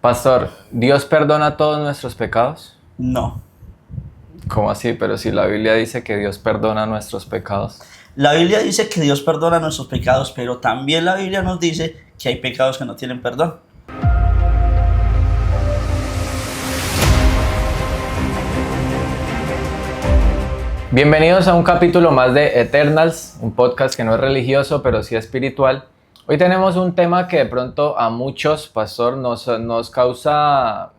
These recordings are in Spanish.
Pastor, ¿Dios perdona todos nuestros pecados? No. ¿Cómo así? Pero si la Biblia dice que Dios perdona nuestros pecados. La Biblia dice que Dios perdona nuestros pecados, pero también la Biblia nos dice que hay pecados que no tienen perdón. Bienvenidos a un capítulo más de Eternals, un podcast que no es religioso, pero sí espiritual. Hoy tenemos un tema que de pronto a muchos, pastor, nos causa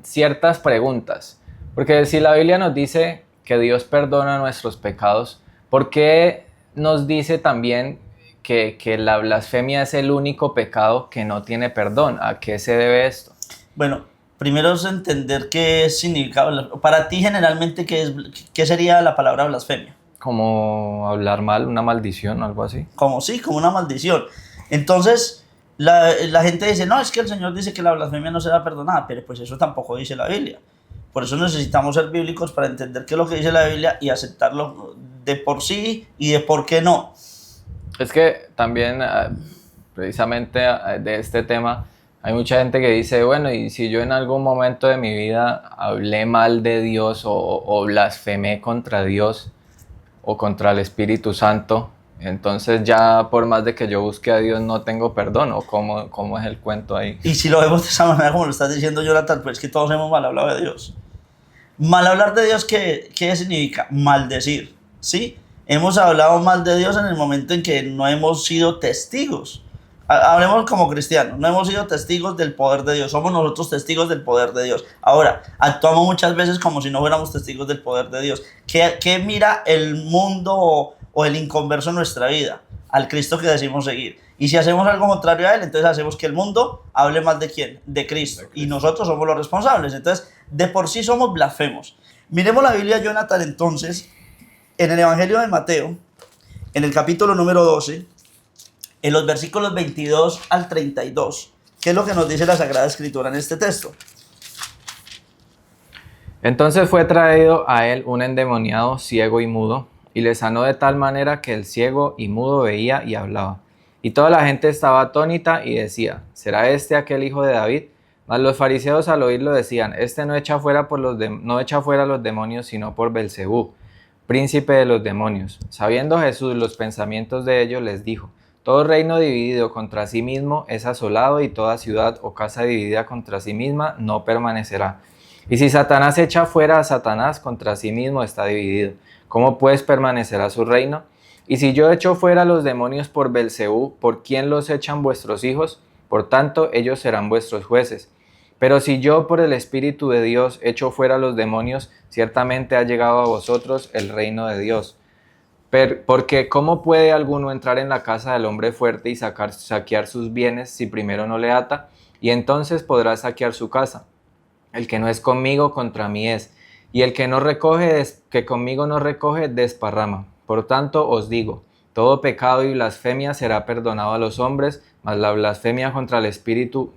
ciertas preguntas. Porque si la Biblia nos dice que Dios perdona nuestros pecados, ¿por qué nos dice también que la blasfemia es el único pecado que no tiene perdón? ¿A qué se debe esto? Bueno, primero es entender qué significa. Para ti, generalmente, ¿qué sería la palabra blasfemia? Como hablar mal, una maldición o algo así. Como una maldición. Entonces, la gente dice, no, es que el Señor dice que la blasfemia no será perdonada, pero pues eso tampoco dice la Biblia. Por eso necesitamos ser bíblicos para entender qué es lo que dice la Biblia y aceptarlo de por sí y de por qué no. Es que también, precisamente de este tema, hay mucha gente que dice, bueno, y si yo en algún momento de mi vida hablé mal de Dios o blasfemé contra Dios o contra el Espíritu Santo, entonces ya por más de que yo busque a Dios no tengo perdón, o cómo es el cuento ahí. Y si lo vemos de esa manera como lo estás diciendo, Jonathan, pues es que todos hemos mal hablado de Dios. Mal hablar de Dios, ¿qué significa? Maldecir, ¿sí? Hemos hablado mal de Dios en el momento en que no hemos sido testigos. Hablemos como cristianos, no hemos sido testigos del poder de Dios, somos nosotros testigos del poder de Dios. Ahora, actuamos muchas veces como si no fuéramos testigos del poder de Dios. ¿Qué mira el mundo o el inconverso en nuestra vida? Al Cristo que decimos seguir. Y si hacemos algo contrario a Él, entonces hacemos que el mundo hable mal de ¿quién? De Cristo. Y nosotros somos los responsables. Entonces, de por sí somos blasfemos. Miremos la Biblia, Jonathan, entonces, en el Evangelio de Mateo, en el capítulo número 12, en los versículos 22 al 32. ¿Qué es lo que nos dice la Sagrada Escritura en este texto? Entonces fue traído a él un endemoniado ciego y mudo, y le sanó de tal manera que el ciego y mudo veía y hablaba. Y toda la gente estaba atónita y decía, ¿será este aquel hijo de David? Mas los fariseos al oírlo decían, este no echa fuera los demonios, sino por Belcebú, príncipe de los demonios. Sabiendo Jesús los pensamientos de ellos, les dijo, todo reino dividido contra sí mismo es asolado, y toda ciudad o casa dividida contra sí misma no permanecerá. Y si Satanás echa fuera a Satanás, contra sí mismo está dividido. ¿Cómo pues permanecerá su reino? Y si yo echo fuera los demonios por Belcebú, ¿por quién los echan vuestros hijos? Por tanto, ellos serán vuestros jueces. Pero si yo por el Espíritu de Dios echo fuera los demonios, ciertamente ha llegado a vosotros el reino de Dios. Porque ¿cómo puede alguno entrar en la casa del hombre fuerte y saquear sus bienes si primero no le ata? Y entonces podrá saquear su casa. El que no es conmigo, contra mí es. Y el que conmigo no recoge, desparrama. Por tanto os digo, todo pecado y blasfemia será perdonado a los hombres, mas la blasfemia contra el Espíritu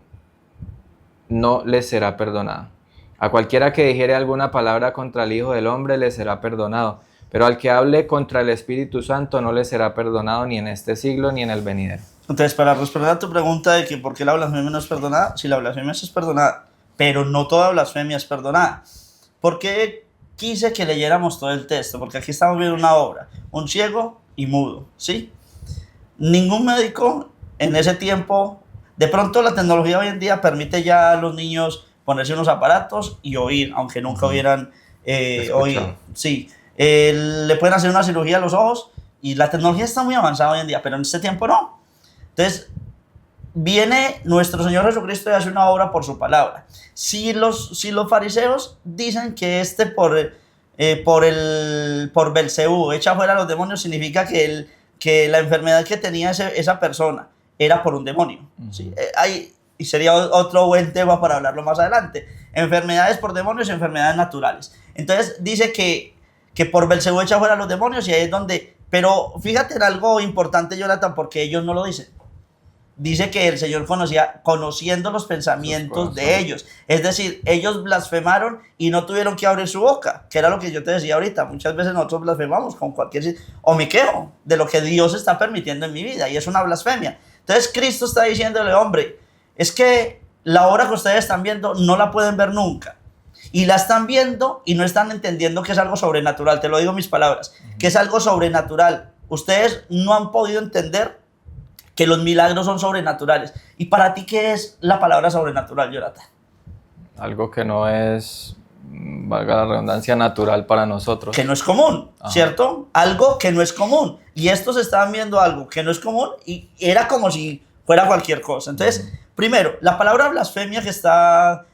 no les será perdonada. A cualquiera que dijere alguna palabra contra el Hijo del Hombre le será perdonado, pero al que hable contra el Espíritu Santo no le será perdonado ni en este siglo ni en el venidero. Entonces, para responder a tu pregunta de que por qué la blasfemia no es perdonada, si la blasfemia sí es perdonada, pero no toda blasfemia es perdonada. ¿Por qué quise que leyéramos todo el texto? Porque aquí estamos viendo una obra, un ciego y mudo, ¿sí? Ningún médico en ese tiempo, de pronto la tecnología hoy en día permite ya a los niños ponerse unos aparatos y oír, aunque nunca hubieran oído. Sí. Le pueden hacer una cirugía a los ojos y la tecnología está muy avanzada hoy en día, pero en este tiempo no. Entonces, viene nuestro Señor Jesucristo y hace una obra por su palabra. Si los fariseos dicen que por Belcebú echa fuera a los demonios, significa que la enfermedad que tenía esa persona era por un demonio. ¿Sí? Y sería otro buen tema para hablarlo más adelante. Enfermedades por demonios y enfermedades naturales. Entonces dice que por Belcebú echa fuera a los demonios, y ahí es donde... Pero fíjate en algo importante, Jonathan, porque ellos no lo dicen. Dice que el Señor conociendo los pensamientos de ellos. Es decir, ellos blasfemaron y no tuvieron que abrir su boca, que era lo que yo te decía ahorita. Muchas veces nosotros blasfemamos con o me quejo de lo que Dios está permitiendo en mi vida, y es una blasfemia. Entonces Cristo está diciéndole, hombre, es que la obra que ustedes están viendo no la pueden ver nunca. Y la están viendo y no están entendiendo que es algo sobrenatural. Te lo digo en mis palabras, que es algo sobrenatural. Ustedes no han podido entender que los milagros son sobrenaturales. ¿Y para ti qué es la palabra sobrenatural, Jonathan? Algo que no es, valga la redundancia, natural para nosotros. Que no es común, Ajá. ¿cierto? Algo que no es común. Y estos estaban viendo algo que no es común y era como si fuera cualquier cosa. Entonces, primero, la palabra blasfemia que está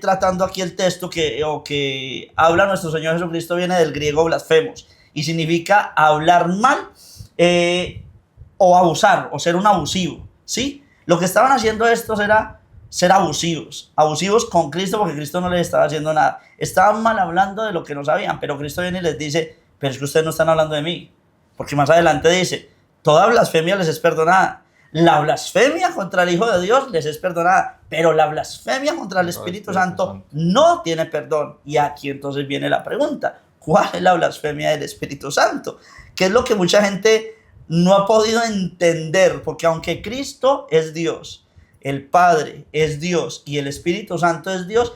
tratando aquí el texto que habla nuestro Señor Jesucristo viene del griego blasfemos y significa hablar mal o abusar o ser un abusivo, ¿sí? Lo que estaban haciendo estos era ser abusivos con Cristo porque Cristo no les estaba haciendo nada. Estaban mal hablando de lo que no sabían, pero Cristo viene y les dice, pero es que ustedes no están hablando de mí, porque más adelante dice, toda blasfemia les es perdonada. La blasfemia contra el Hijo de Dios les es perdonada, pero la blasfemia contra el Espíritu Santo no tiene perdón. Y aquí entonces viene la pregunta, ¿cuál es la blasfemia del Espíritu Santo? Que es lo que mucha gente no ha podido entender, porque aunque Cristo es Dios, el Padre es Dios y el Espíritu Santo es Dios,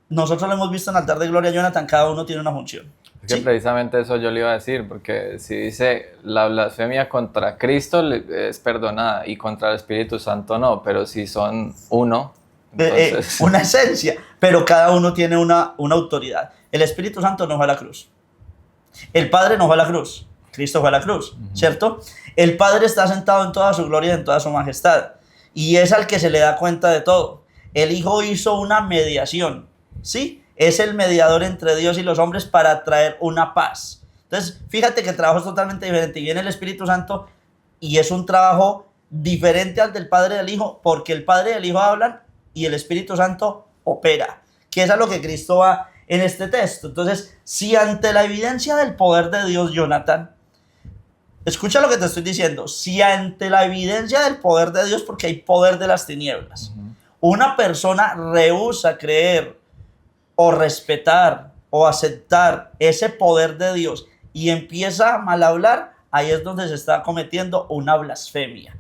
nosotros lo hemos visto en el altar de gloria, Jonathan, cada uno tiene una función. Es que precisamente eso yo le iba a decir, porque si dice la blasfemia contra Cristo es perdonada y contra el Espíritu Santo no, pero si son uno, entonces... una esencia, pero cada uno tiene una autoridad. El Espíritu Santo no fue a la cruz, el Padre no fue a la cruz, Cristo fue a la cruz, ¿cierto? El Padre está sentado en toda su gloria y en toda su majestad, y es al que se le da cuenta de todo. El Hijo hizo una mediación, ¿sí? Es el mediador entre Dios y los hombres para traer una paz. Entonces, fíjate que el trabajo es totalmente diferente. Y viene el Espíritu Santo y es un trabajo diferente al del Padre y del Hijo, porque el Padre y el Hijo hablan y el Espíritu Santo opera, que es a lo que Cristo va en este texto. Entonces, si ante la evidencia del poder de Dios, Jonathan, escucha lo que te estoy diciendo, si ante la evidencia del poder de Dios, porque hay poder de las tinieblas, una persona rehúsa creer o respetar o aceptar ese poder de Dios y empieza a mal hablar, ahí es donde se está cometiendo una blasfemia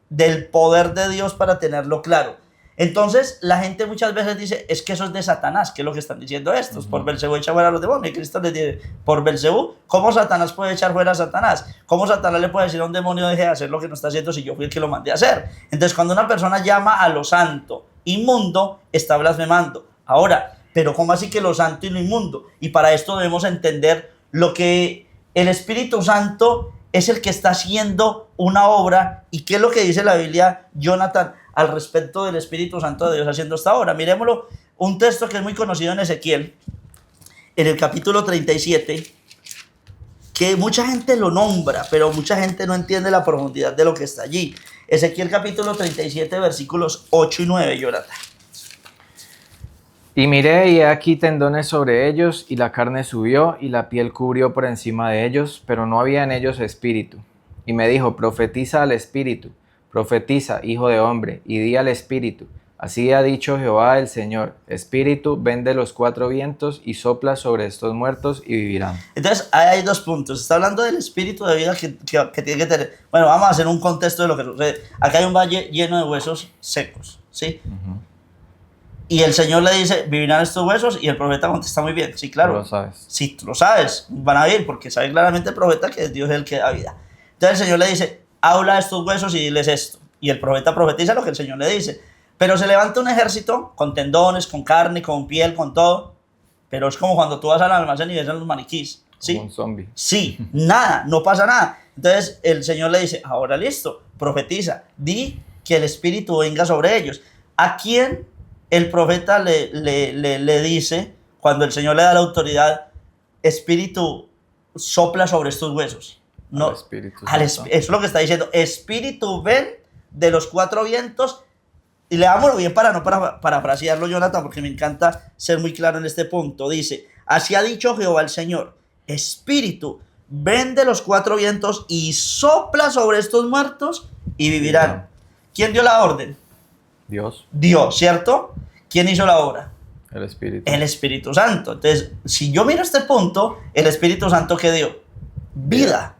del poder de Dios, para tenerlo claro. Entonces la gente muchas veces dice, es que eso es de Satanás, que es lo que están diciendo estos, por Belcebú echa fuera a los demonios, y Cristo les dice, por Belcebú, ¿cómo Satanás puede echar fuera a Satanás? ¿Cómo Satanás le puede decir a un demonio deje de hacer lo que no está haciendo si yo fui el que lo mandé a hacer? Entonces cuando una persona llama a lo santo inmundo, está blasfemando. Ahora, pero ¿cómo así que lo santo y lo inmundo? Y para esto debemos entender lo que el Espíritu Santo es el que está haciendo una obra. ¿Y qué es lo que dice la Biblia, Jonathan, al respecto del Espíritu Santo de Dios haciendo esta obra? Miremoslo, un texto que es muy conocido en Ezequiel, en el capítulo 37, que mucha gente lo nombra, pero mucha gente no entiende la profundidad de lo que está allí. Ezequiel capítulo 37, versículos 8 y 9, Jonathan. Y miré, y he aquí tendones sobre ellos, y la carne subió, y la piel cubrió por encima de ellos, pero no había en ellos espíritu. Y me dijo, profetiza al espíritu, profetiza, hijo de hombre, y di al espíritu. Así ha dicho Jehová el Señor, espíritu, ven de los cuatro vientos, y sopla sobre estos muertos, y vivirán. Entonces, hay dos puntos. Está hablando del espíritu de vida que tiene que tener. Bueno, vamos a hacer un contexto de lo que sucede. Acá hay un valle lleno de huesos secos, ¿sí? Y el Señor le dice, vivirán estos huesos, y el profeta contesta muy bien, sí, claro. Tú lo sabes. Sí, tú lo sabes, van a vivir, porque sabe claramente el profeta que Dios es el que da vida. Entonces el Señor le dice, habla a estos huesos y diles esto. Y el profeta profetiza lo que el Señor le dice. Pero se levanta un ejército con tendones, con carne, con piel, con todo. Pero es como cuando tú vas al almacén y ves a los maniquís, ¿sí? Como un zombie. Sí, nada, no pasa nada. Entonces el Señor le dice, ahora listo, profetiza, di que el Espíritu venga sobre ellos. ¿A quién el profeta le dice, cuando el Señor le da la autoridad, Espíritu, sopla sobre estos huesos? No, al Espíritu eso es lo que está diciendo. Espíritu, ven de los cuatro vientos. Y leámoslo bien para no parafrasearlo, Jonathan, porque me encanta ser muy claro en este punto. Dice, así ha dicho Jehová el Señor, Espíritu, ven de los cuatro vientos y sopla sobre estos muertos y vivirán. ¿Quién dio la orden? Dios. Dios, ¿cierto? ¿Quién hizo la obra? El Espíritu. El Espíritu Santo. Entonces, si yo miro este punto, el Espíritu Santo, ¿qué dio? Vida.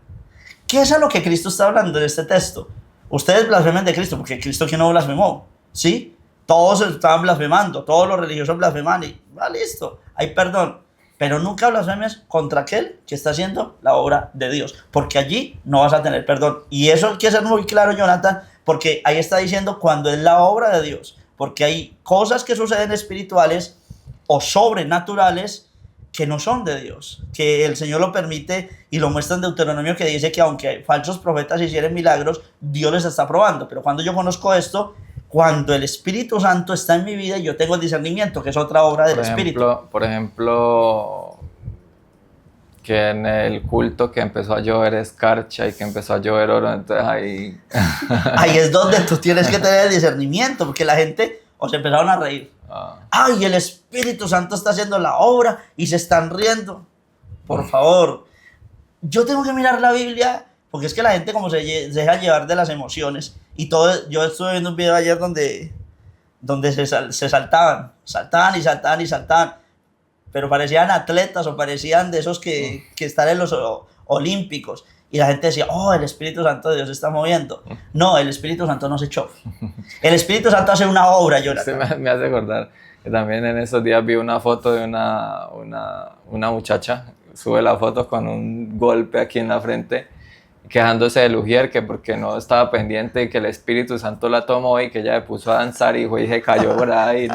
¿Qué es a lo que Cristo está hablando en este texto? Ustedes blasfeman de Cristo, porque Cristo, ¿quién no blasfemó? ¿Sí? Todos estaban blasfemando, todos los religiosos blasfeman y listo, hay perdón. Pero nunca blasfemes contra aquel que está haciendo la obra de Dios, porque allí no vas a tener perdón. Y eso hay que ser muy claro, Jonathan, porque ahí está diciendo cuando es la obra de Dios, porque hay cosas que suceden espirituales o sobrenaturales que no son de Dios, que el Señor lo permite y lo muestra en Deuteronomio, que dice que aunque falsos profetas hicieran milagros, Dios les está probando. Pero cuando yo conozco esto, cuando el Espíritu Santo está en mi vida y yo tengo el discernimiento, que es otra obra del Espíritu. Por ejemplo, que en el culto que empezó a llover escarcha y que empezó a llover oro, entonces ahí... Ahí es donde tú tienes que tener el discernimiento, porque la gente se empezaron a reír. ¡Ay, el Espíritu Santo está haciendo la obra! Y se están riendo. Por favor, yo tengo que mirar la Biblia, porque es que la gente como se deja llevar de las emociones. Y todo, yo estuve viendo un video ayer donde se saltaban y saltaban y saltaban. Pero parecían atletas o parecían de esos que están en los olímpicos. Y la gente decía, el Espíritu Santo de Dios se está moviendo. No, el Espíritu Santo no se choca. El Espíritu Santo hace una obra, Jonathan. Me hace acordar que también en esos días vi una foto de una muchacha, sube la foto con un golpe aquí en la frente, quejándose de Lugier, que porque no estaba pendiente y que el Espíritu Santo la tomó y que ella se puso a danzar y se cayó por ahí.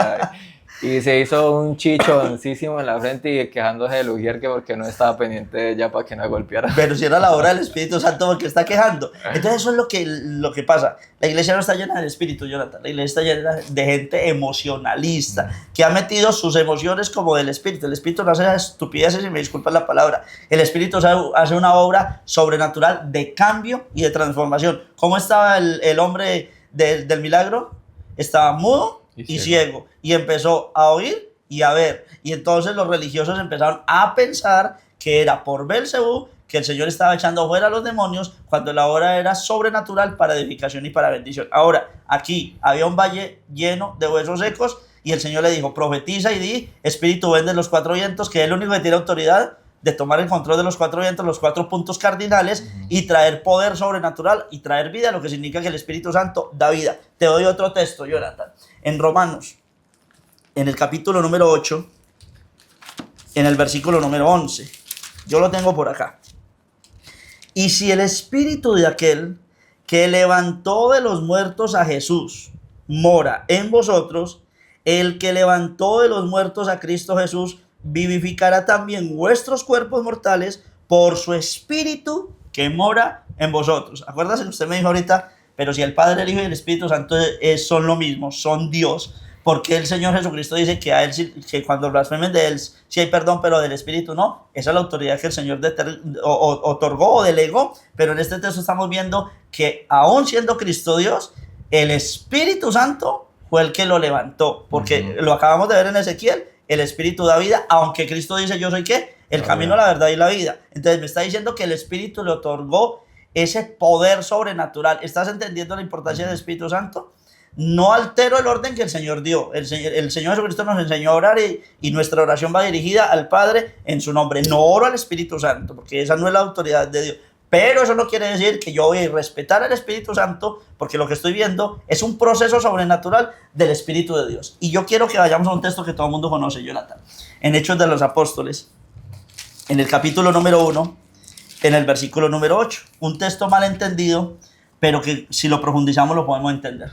Y se hizo un chichoncísimo en la frente y quejándose de Lugier que porque no estaba pendiente de ella para que no golpeara. Pero si era la obra del Espíritu Santo porque está quejando. Entonces eso es lo que pasa. La iglesia no está llena del Espíritu, Jonathan. La iglesia está llena de gente emocionalista que ha metido sus emociones como del Espíritu. El Espíritu no hace estupideces, y me disculpan la palabra. El Espíritu hace una obra sobrenatural de cambio y de transformación. ¿Cómo estaba el hombre del milagro? Estaba mudo y ciego, y empezó a oír y a ver, y entonces los religiosos empezaron a pensar que era por Belcebú que el Señor estaba echando fuera a los demonios, cuando la obra era sobrenatural para edificación y para bendición. Ahora, aquí había un valle lleno de huesos secos, y el Señor le dijo, profetiza y di, Espíritu ven de los cuatro vientos, que es el único que tiene autoridad de tomar el control de los cuatro vientos, los cuatro puntos cardinales, y traer poder sobrenatural y traer vida, lo que significa que el Espíritu Santo da vida. Te doy otro texto, Jonathan. En Romanos, en el capítulo número 8, en el versículo número 11. Yo lo tengo por acá. Y si el Espíritu de aquel que levantó de los muertos a Jesús mora en vosotros, el que levantó de los muertos a Cristo Jesús vivificará también vuestros cuerpos mortales por su Espíritu que mora en vosotros. Acuérdase que usted me dijo ahorita, pero si el Padre, el Hijo y el Espíritu Santo son lo mismo, son Dios, porque el Señor Jesucristo dice que a él, que cuando blasfemen de él sí hay perdón, pero del Espíritu no. Esa es la autoridad que el Señor otorgó o delegó, pero en este texto estamos viendo que aún siendo Cristo Dios, el Espíritu Santo fue el que lo levantó, porque lo acabamos de ver en Ezequiel, el Espíritu da vida, aunque Cristo dice yo soy ¿qué? El camino, la verdad y la vida. Entonces me está diciendo que el Espíritu le otorgó ese poder sobrenatural. ¿Estás entendiendo la importancia del Espíritu Santo? No altero el orden que el Señor dio. El Señor Jesucristo nos enseñó a orar y nuestra oración va dirigida al Padre en su nombre. No oro al Espíritu Santo, porque esa no es la autoridad de Dios. Pero eso no quiere decir que yo voy a respetar al Espíritu Santo, porque lo que estoy viendo es un proceso sobrenatural del Espíritu de Dios. Y yo quiero que vayamos a un texto que todo el mundo conoce, Jonathan. En Hechos de los Apóstoles, en el capítulo número 1, en el versículo número 8. Un texto mal entendido, pero que si lo profundizamos lo podemos entender.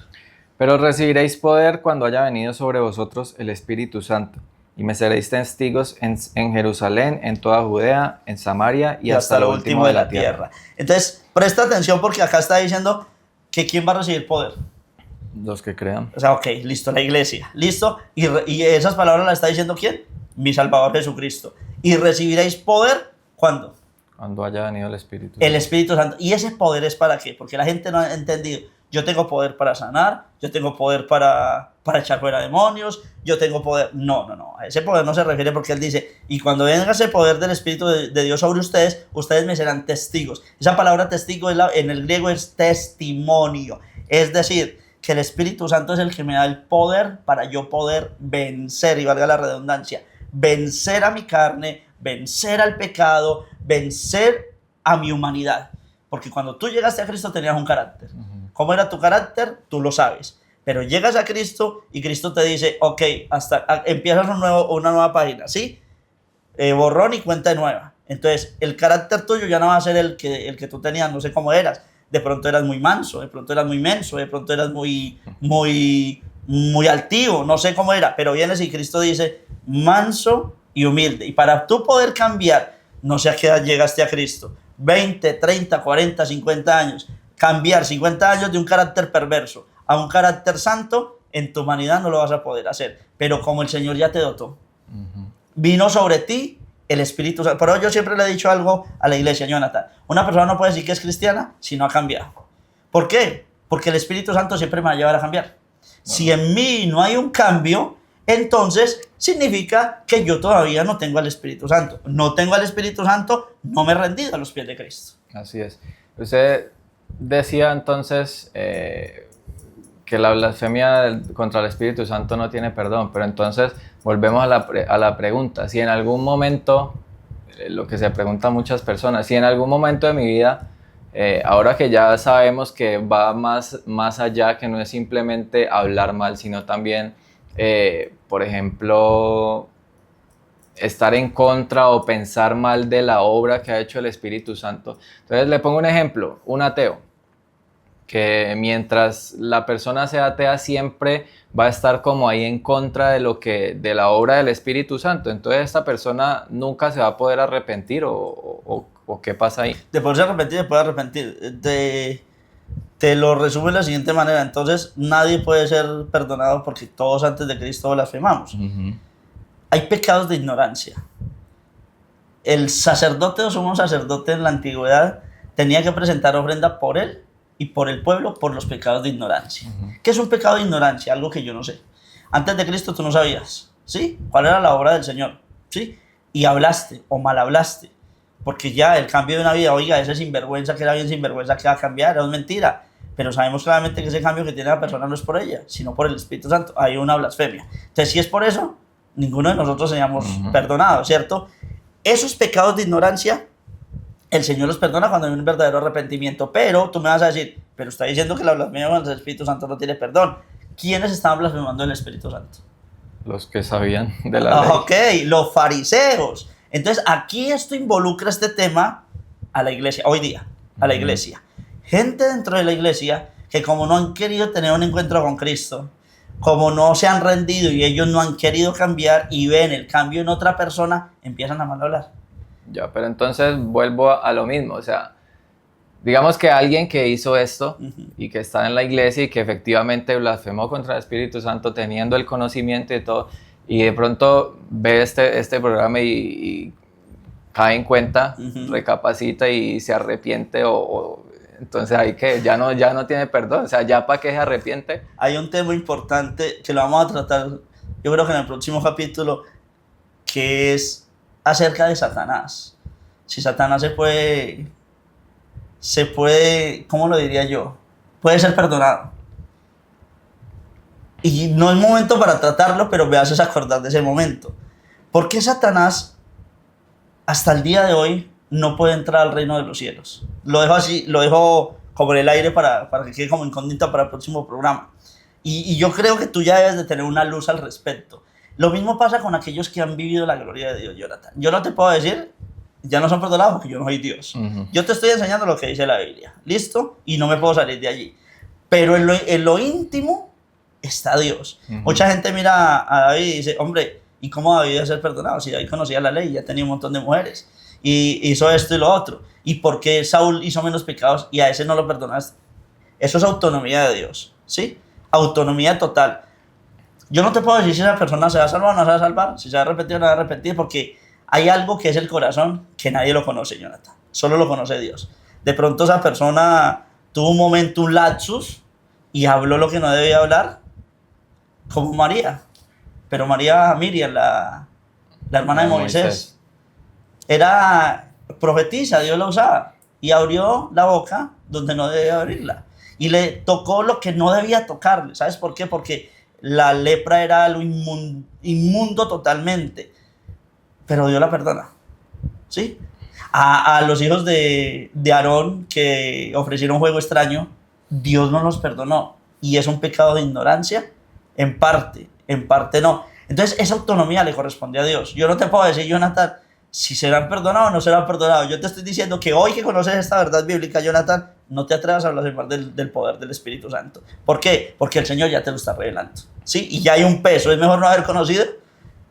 Pero recibiréis poder cuando haya venido sobre vosotros el Espíritu Santo, y me seréis testigos en Jerusalén, en toda Judea, en Samaria y hasta lo último de la tierra. Entonces, presta atención porque acá está diciendo que ¿quién va a recibir poder? Los que crean. O sea, ok, listo, la iglesia, listo. Y esas palabras las está diciendo ¿quién? Mi Salvador Jesucristo. Y recibiréis poder, ¿cuándo? Cuando haya venido el Espíritu. El Espíritu Santo. ¿Y ese poder es para qué? Porque la gente no ha entendido. Yo tengo poder para sanar, yo tengo poder para echar fuera demonios, yo tengo poder... No. A ese poder no se refiere, porque él dice, y cuando venga ese poder del Espíritu de Dios sobre ustedes, ustedes me serán testigos. Esa palabra testigo en el griego es testimonio. Es decir, que el Espíritu Santo es el que me da el poder para yo poder vencer, y valga la redundancia, vencer a mi carne, vencer al pecado, vencer a mi humanidad. Porque cuando tú llegaste a Cristo tenías un carácter. ¿Cómo era tu carácter? Tú lo sabes. Pero llegas a Cristo y Cristo te dice, ok, empiezas una nueva página, ¿sí? Borrón y cuenta nueva. Entonces, el carácter tuyo ya no va a ser el que tú tenías, no sé cómo eras. De pronto eras muy manso, de pronto eras muy menso, de pronto eras muy altivo, no sé cómo era. Pero vienes y Cristo dice, manso y humilde. Y para tú poder cambiar, no sé a qué edad llegaste a Cristo, 20, 30, 40, 50 años, cambiar 50 años de un carácter perverso a un carácter santo, en tu humanidad no lo vas a poder hacer. Pero como el Señor ya te dotó, vino sobre ti el Espíritu Santo. Pero yo siempre le he dicho algo a la iglesia, Jonathan. Una persona no puede decir que es cristiana si no ha cambiado. ¿Por qué? Porque el Espíritu Santo siempre me va a llevar a cambiar. Si en mí no hay un cambio, entonces significa que yo todavía no tengo al Espíritu Santo. No tengo al Espíritu Santo, no me he rendido a los pies de Cristo. Así es. Usted decía entonces que la blasfemia contra el Espíritu Santo no tiene perdón, pero entonces volvemos a la pregunta. Si en algún momento, lo que se preguntan muchas personas, si en algún momento de mi vida, ahora que ya sabemos que va más allá, que no es simplemente hablar mal, sino también, por ejemplo, estar en contra o pensar mal de la obra que ha hecho el Espíritu Santo. Entonces le pongo un ejemplo, un ateo, que mientras la persona sea atea siempre va a estar como ahí en contra de la obra del Espíritu Santo. Entonces esta persona nunca se va a poder arrepentir o ¿qué pasa ahí? De poderse arrepentir, de poder arrepentir. Te lo resumo de la siguiente manera. Entonces nadie puede ser perdonado porque todos antes de Cristo blasfemamos. Hay pecados de ignorancia. El sacerdote o sumo sacerdote en la antigüedad tenía que presentar ofrenda por él y por el pueblo por los pecados de ignorancia. ¿Qué es un pecado de ignorancia? Algo que yo no sé. Antes de Cristo tú no sabías, ¿sí? ¿Cuál era la obra del Señor? ¿Sí? Y hablaste o mal hablaste. Porque ya el cambio de una vida, oiga, ese sinvergüenza que era bien sinvergüenza, que va a cambiar, es mentira. Pero sabemos claramente que ese cambio que tiene la persona no es por ella, sino por el Espíritu Santo. Hay una blasfemia. Entonces, si es por eso, ninguno de nosotros seríamos perdonados, ¿cierto? Esos pecados de ignorancia, el Señor los perdona cuando hay un verdadero arrepentimiento. Pero tú me vas a decir, pero está diciendo que la blasfemia del Espíritu Santo no tiene perdón. ¿Quiénes estaban blasfemando el Espíritu Santo? Los que sabían de la ley. Ok, los fariseos. Entonces, aquí esto involucra este tema a la iglesia, hoy día, a la iglesia. Gente dentro de la iglesia que como no han querido tener un encuentro con Cristo, como no se han rendido y ellos no han querido cambiar y ven el cambio en otra persona, empiezan a mal hablar. Ya, pero entonces vuelvo a lo mismo, o sea, digamos que alguien que hizo esto y que está en la iglesia y que efectivamente blasfemó contra el Espíritu Santo teniendo el conocimiento y todo, y de pronto ve este programa y cae en cuenta, recapacita y se arrepiente entonces ahí que ya no tiene perdón, o sea, ya para qué se arrepiente. Hay un tema importante que lo vamos a tratar, yo creo que en el próximo capítulo, que es acerca de Satanás. Si Satanás se puede, ¿cómo lo diría yo? Puede ser perdonado. Y no es momento para tratarlo, pero me haces acordar de ese momento. ¿Por qué Satanás hasta el día de hoy no puede entrar al reino de los cielos? Lo dejo así, lo dejo como en el aire para que quede como incógnita para el próximo programa. Y yo creo que tú ya debes de tener una luz al respecto. Lo mismo pasa con aquellos que han vivido la gloria de Dios, Jonathan. Yo no te puedo decir, ya no son perdonados porque yo no soy Dios. Yo te estoy enseñando lo que dice la Biblia, ¿listo? Y no me puedo salir de allí. Pero en lo íntimo está Dios. Mucha gente mira a David y dice, hombre, ¿y cómo David debe ser perdonado? Si David conocía la ley, ya tenía un montón de mujeres, y hizo esto y lo otro. ¿Y por qué Saúl hizo menos pecados y a ese no lo perdonaste? Eso es autonomía de Dios, ¿sí? Autonomía total. Yo no te puedo decir si esa persona se va a salvar o no se va a salvar, si se va a arrepentir o no se va a arrepentir, porque hay algo que es el corazón que nadie lo conoce, Jonathan. Solo lo conoce Dios. De pronto esa persona tuvo un momento, un lapsus, y habló lo que no debía hablar, como María. Pero Miriam, la hermana de Moisés, era profetisa, Dios la usaba, y abrió la boca donde no debía abrirla. Y le tocó lo que no debía tocarle. ¿Sabes por qué? Porque la lepra era algo inmundo totalmente. Pero Dios la perdona. ¿Sí? A los hijos de Aarón que ofrecieron juego extraño, Dios no los perdonó. y es un pecado de ignorancia, en parte no. Entonces esa autonomía le corresponde a Dios. Yo no te puedo decir, Jonathan, si serán perdonados o no serán perdonados. Yo te estoy diciendo que hoy que conoces esta verdad bíblica, Jonathan, no te atrevas a blasfemar del poder del Espíritu Santo. ¿Por qué? Porque el Señor ya te lo está revelando, ¿sí? Y ya hay un peso, es mejor no haber conocido.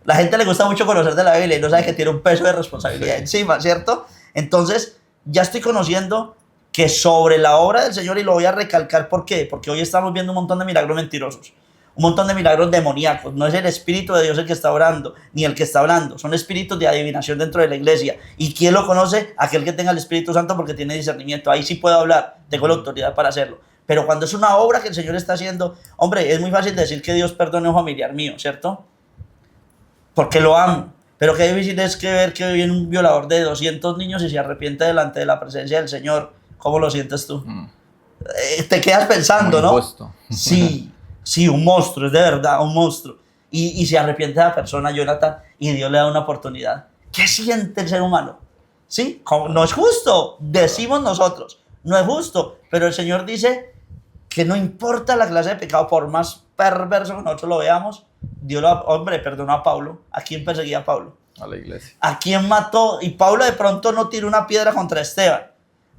La gente le gusta mucho conocer de la Biblia y no sabe que tiene un peso de responsabilidad encima, ¿cierto? Entonces, ya estoy conociendo que sobre la obra del Señor, y lo voy a recalcar, ¿por qué? Porque hoy estamos viendo un montón de milagros mentirosos, un montón de milagros demoníacos. No es el Espíritu de Dios el que está orando, ni el que está hablando, son espíritus de adivinación dentro de la iglesia. ¿Y quién lo conoce? Aquel que tenga el Espíritu Santo, porque tiene discernimiento. Ahí sí puedo hablar, tengo la autoridad para hacerlo. Pero cuando es una obra que el Señor está haciendo, hombre, es muy fácil decir que Dios perdone a un familiar mío, ¿cierto? Porque lo amo. Pero qué difícil es que ver que viene un violador de 200 niños y se arrepiente delante de la presencia del Señor. ¿Cómo lo sientes tú? Te quedas pensando, ¿no? Sí, sí, un monstruo, es de verdad, un monstruo. Y se arrepiente de la persona, Jonathan, y Dios le da una oportunidad. ¿Qué siente el ser humano? ¿Sí? No es justo, decimos nosotros, no es justo, pero el Señor dice que no importa la clase de pecado, por más perverso que nosotros lo veamos, Dios, hombre, perdonó a Pablo. ¿A quién perseguía a Pablo? A la iglesia. ¿A quién mató? Y Pablo de pronto no tiró una piedra contra Esteban,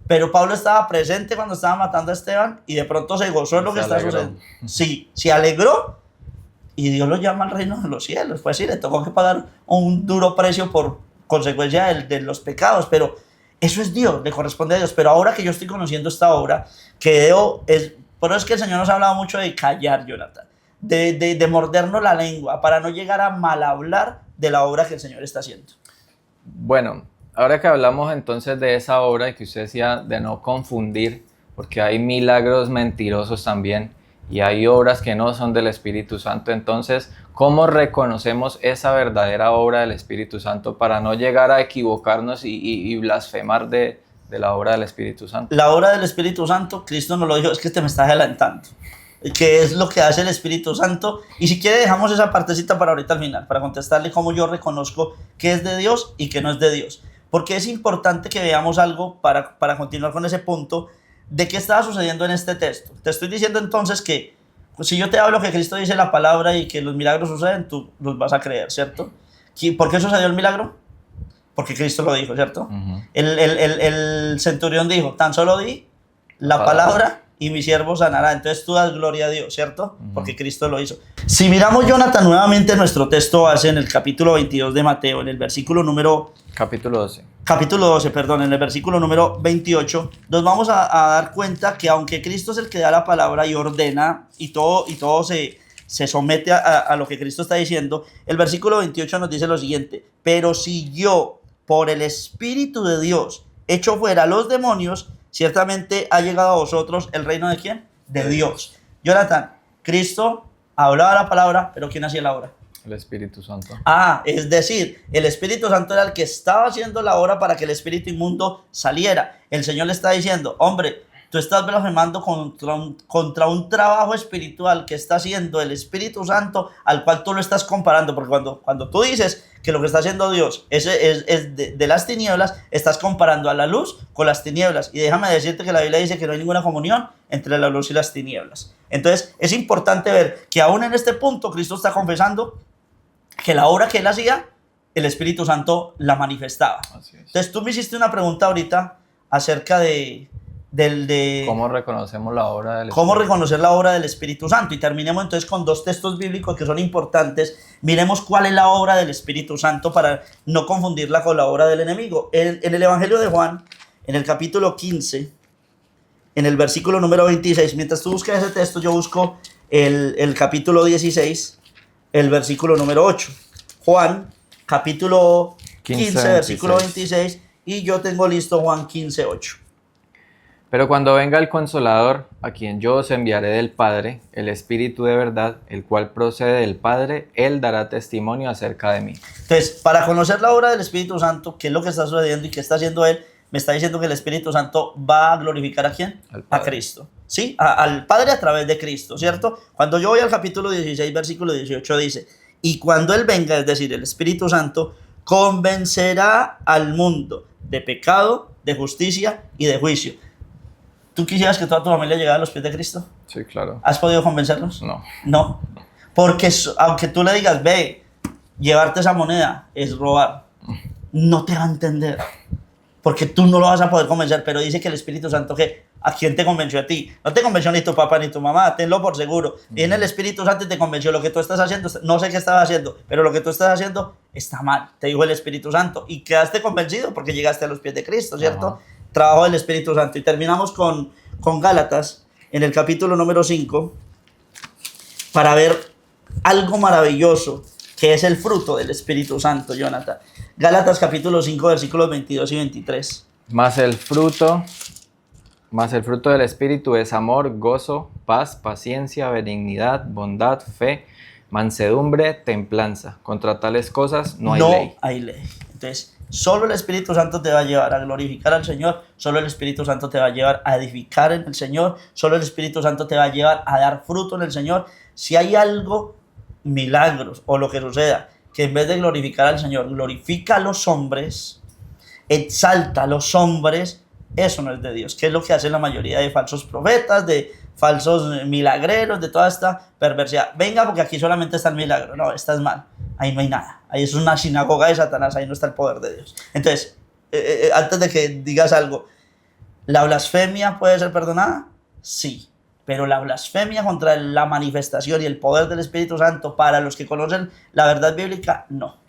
pero Pablo estaba presente cuando estaba matando a Esteban y de pronto se gozó en lo que está sucediendo. Sí, se alegró y Dios lo llama al reino de los cielos. Pues sí, le tocó que pagar un duro precio por consecuencia de los pecados, pero eso es Dios, le corresponde a Dios. Pero ahora que yo estoy conociendo esta obra, por eso es que el Señor nos ha hablado mucho de callar, Jonathan, de mordernos la lengua para no llegar a mal hablar de la obra que el Señor está haciendo. Bueno, ahora que hablamos entonces de esa obra y que usted decía de no confundir, porque hay milagros mentirosos también y hay obras que no son del Espíritu Santo, entonces, ¿cómo reconocemos esa verdadera obra del Espíritu Santo para no llegar a equivocarnos y blasfemar de la obra del Espíritu Santo? La obra del Espíritu Santo, Cristo nos lo dijo, es que te me estás adelantando. ¿Qué es lo que hace el Espíritu Santo? Y si quiere dejamos esa partecita para ahorita al final, para contestarle cómo yo reconozco qué es de Dios y qué no es de Dios. Porque es importante que veamos algo para continuar con ese punto de qué estaba sucediendo en este texto. Te estoy diciendo entonces que si yo te hablo que Cristo dice la palabra y que los milagros suceden, tú los vas a creer, ¿cierto? ¿Por qué sucedió el milagro? Porque Cristo lo dijo, ¿cierto? Uh-huh. El centurión dijo, tan solo di la palabra y mi siervo sanará. Entonces tú das gloria a Dios, ¿cierto? Uh-huh. Porque Cristo lo hizo. Si miramos, Jonathan, nuevamente nuestro texto base en el capítulo 22 de Mateo, en el versículo número... Capítulo 12, en el versículo número 28, nos vamos a dar cuenta que aunque Cristo es el que da la palabra y ordena, y todo se somete a lo que Cristo está diciendo, el versículo 28 nos dice lo siguiente: pero si yo, por el Espíritu de Dios, echo fuera a los demonios, ciertamente ha llegado a vosotros el reino de ¿quién? De Dios. Jonathan, Cristo hablaba la palabra, pero ¿quién hacía la obra? El Espíritu Santo. Es decir, el Espíritu Santo era el que estaba haciendo la obra para que el espíritu inmundo saliera. El Señor le está diciendo, hombre, tú estás blasfemando contra un trabajo espiritual que está haciendo el Espíritu Santo, al cual tú lo estás comparando, porque cuando tú dices que lo que está haciendo Dios es de las tinieblas, estás comparando a la luz con las tinieblas. Y déjame decirte que la Biblia dice que no hay ninguna comunión entre la luz y las tinieblas. Entonces es importante ver que aún en este punto Cristo está confesando que la obra que él hacía, el Espíritu Santo la manifestaba. Entonces tú me hiciste una pregunta ahorita acerca de ¿cómo reconocemos la obra del Espíritu? ¿Cómo reconocer la obra del Espíritu Santo? Y terminemos entonces con dos textos bíblicos que son importantes. Miremos cuál es la obra del Espíritu Santo para no confundirla con la obra del enemigo. En el Evangelio de Juan, en el capítulo 15, en el versículo número 26, mientras tú buscas ese texto, yo busco el capítulo 16, el versículo número 8. Juan, capítulo 15 versículo 26, y yo tengo listo Juan 15, 8. Pero cuando venga el Consolador, a quien yo os enviaré del Padre, el Espíritu de verdad, el cual procede del Padre, Él dará testimonio acerca de mí. Entonces, para conocer la obra del Espíritu Santo, qué es lo que está sucediendo y qué está haciendo Él, me está diciendo que el Espíritu Santo va a glorificar ¿a quién? A Cristo. ¿Sí? Al Padre a través de Cristo, ¿cierto? Cuando yo voy al capítulo 16, versículo 18, dice, y cuando Él venga, es decir, el Espíritu Santo, convencerá al mundo de pecado, de justicia y de juicio. ¿Tú quisieras que toda tu familia llegara a los pies de Cristo? Sí, claro. ¿Has podido convencerlos? No. No. Porque aunque tú le digas, ve, llevarte esa moneda es robar, no te va a entender. Porque tú no lo vas a poder convencer, pero dice que el Espíritu Santo, que ¿a quién te convenció a ti? No te convenció ni tu papá ni tu mamá, tenlo por seguro. Viene el Espíritu Santo y te convenció. Lo que tú estás haciendo, no sé qué estabas haciendo, pero lo que tú estás haciendo está mal, te dijo el Espíritu Santo. Y quedaste convencido porque llegaste a los pies de Cristo, ¿cierto? Ajá. Trabajo del Espíritu Santo. Y terminamos con Gálatas, en el capítulo número 5, para ver algo maravilloso, que es el fruto del Espíritu Santo, Jonathan. Gálatas capítulo 5, versículos 22 y 23. Más el fruto del Espíritu es amor, gozo, paz, paciencia, benignidad, bondad, fe, mansedumbre, templanza. Contra tales cosas no hay ley. No hay ley. Entonces, solo el Espíritu Santo te va a llevar a glorificar al Señor, solo el Espíritu Santo te va a llevar a edificar en el Señor, solo el Espíritu Santo te va a llevar a dar fruto en el Señor. Si hay algo, milagros o lo que suceda, que en vez de glorificar al Señor, glorifica a los hombres, exalta a los hombres, eso no es de Dios, que es lo que hacen la mayoría de falsos profetas, de falsos milagreros, de toda esta perversidad. Venga, porque aquí solamente está el milagro. No, estás mal. Ahí no hay nada. Ahí es una sinagoga de Satanás, ahí no está el poder de Dios. Entonces, antes de que digas algo, ¿la blasfemia puede ser perdonada? Sí. Pero la blasfemia contra la manifestación y el poder del Espíritu Santo para los que conocen la verdad bíblica, no.